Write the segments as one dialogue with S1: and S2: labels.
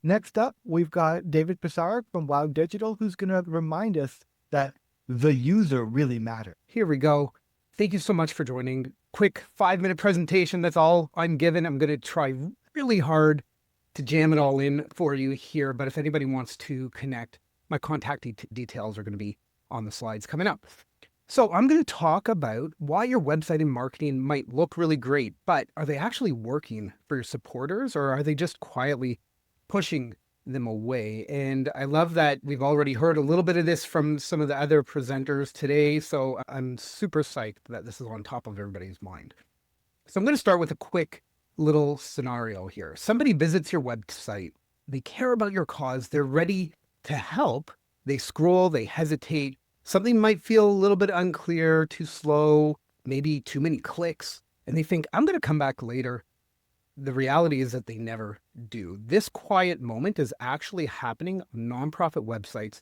S1: Next up, we've got David Pisarek from Wow Digital, who's going to remind us that the user really matters.
S2: Here we go. Thank you so much for joining. Quick 5-minute presentation. That's all I'm given. I'm going to try really hard to jam it all in for you here. But if anybody wants to connect, my contact details are going to be on the slides coming up. So I'm going to talk about why your website and marketing might look really great, but are they actually working for your supporters, or are they just quietly pushing them away? And I love that we've already heard a little bit of this from some of the other presenters today. So I'm super psyched that this is on top of everybody's mind. So I'm going to start with a quick little scenario here. Somebody visits your website. They care about your cause. They're ready to help. They scroll, they hesitate. Something might feel a little bit unclear, too slow, maybe too many clicks. And they think, I'm going to come back later. The reality is that they never do. This quiet moment is actually happening on nonprofit websites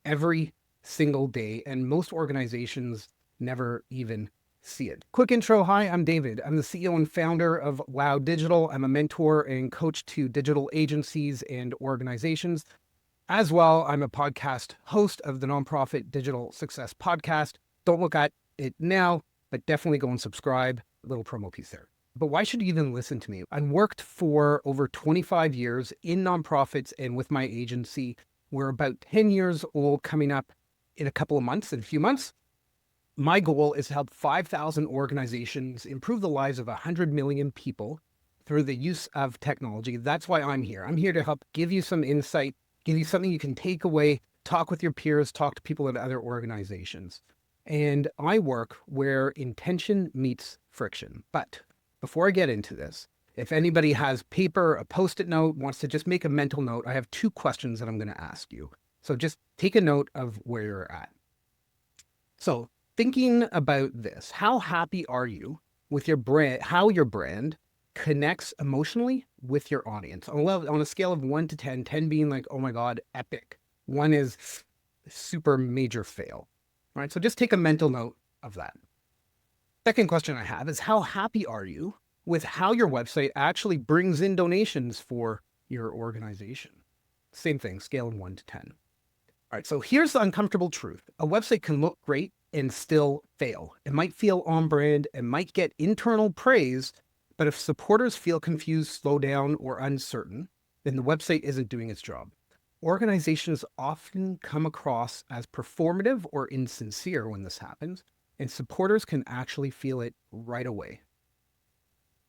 S2: every single day, and most organizations never even see it. Quick intro. Hi, I'm David. I'm the CEO and founder of Wow Digital. I'm a mentor and coach to digital agencies and organizations. As well, I'm a podcast host of the Nonprofit Digital Success Podcast. Don't look at it now, but definitely go and subscribe. A little promo piece there. But why should you even listen to me? I've worked for over 25 years in nonprofits and with my agency. We're about 10 years old coming up in a couple of months, in a few months. My goal is to help 5,000 organizations improve the lives of 100 million people through the use of technology. That's why I'm here. I'm here to help give you some insight, give you something you can take away, talk with your peers, talk to people at other organizations. And I work where intention meets friction. But before I get into this, if anybody has paper, a Post-it note, wants to just make a mental note, I have 2 questions that I'm going to ask you. So just take a note of where you're at. So thinking about this, how happy are you with your brand, how your brand connects emotionally with your audience? On a scale of 1 to 10, 10 being like, oh my God, epic. 1 is super major fail. All right, so just take a mental note of that. Second question I have is, how happy are you with how your website actually brings in donations for your organization? Same thing, scale of 1 to 10. All right, so here's the uncomfortable truth. A website can look great and still fail. It might feel on brand, it might get internal praise, but if supporters feel confused, slow down, or uncertain, then the website isn't doing its job. Organizations often come across as performative or insincere when this happens, and supporters can actually feel it right away.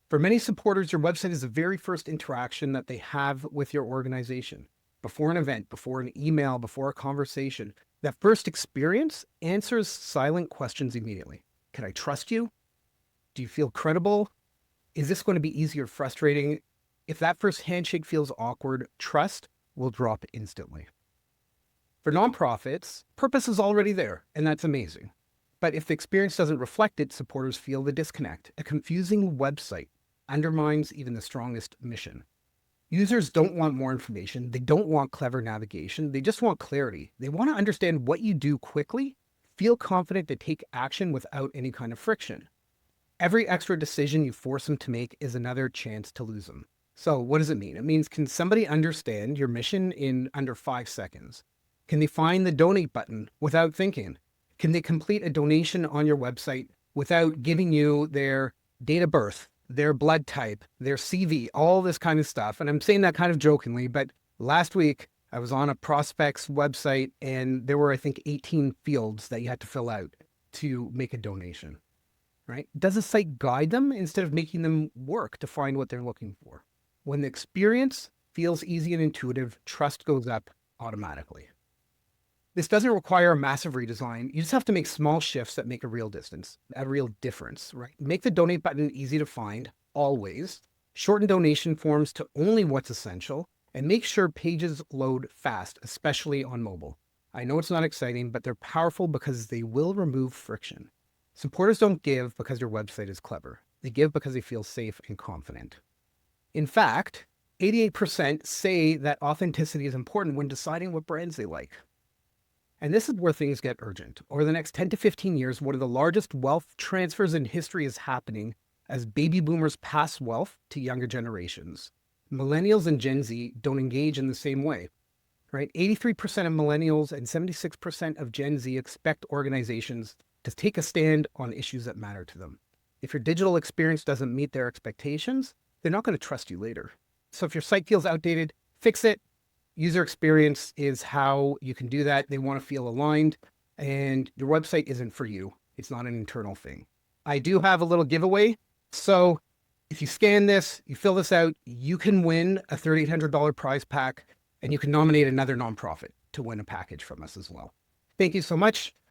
S2: For many supporters, your website is the very first interaction that they have with your organization. Before an event, before an email, before a conversation, that first experience answers silent questions immediately. Can I trust you? Do you feel credible? Is this going to be easy or frustrating? If that first handshake feels awkward, trust will drop instantly. For nonprofits, purpose is already there, and that's amazing. But if the experience doesn't reflect it, supporters feel the disconnect. A confusing website undermines even the strongest mission. Users don't want more information. They don't want clever navigation. They just want clarity. They want to understand what you do quickly, feel confident to take action without any kind of friction. Every extra decision you force them to make is another chance to lose them. So what does it mean? It means, can somebody understand your mission in under 5 seconds? Can they find the donate button without thinking? Can they complete a donation on your website without giving you their date of birth, their blood type, their CV, all this kind of stuff? And I'm saying that kind of jokingly, but last week I was on a prospect's website and there were, I think, 18 fields that you had to fill out to make a donation, right? Does the site guide them instead of making them work to find what they're looking for? When the experience feels easy and intuitive, trust goes up automatically. This doesn't require a massive redesign. You just have to make small shifts that make a real difference, right? Make the donate button easy to find, always. Shorten donation forms to only what's essential, and make sure pages load fast, especially on mobile. I know it's not exciting, but they're powerful because they will remove friction. Supporters don't give because your website is clever. They give because they feel safe and confident. In fact, 88% say that authenticity is important when deciding what brands they like. And this is where things get urgent. Over the next 10 to 15 years, one of the largest wealth transfers in history is happening as baby boomers pass wealth to younger generations. Millennials and Gen Z don't engage in the same way, right? 83% of millennials and 76% of Gen Z expect organizations to take a stand on issues that matter to them. If your digital experience doesn't meet their expectations, they're not going to trust you later. So if your site feels outdated, fix it. User experience is how you can do that. They want to feel aligned, and your website isn't for you. It's not an internal thing. I do have a little giveaway. So if you scan this, you fill this out, you can win a $3,800 prize pack, and you can nominate another nonprofit to win a package from us as well. Thank you so much.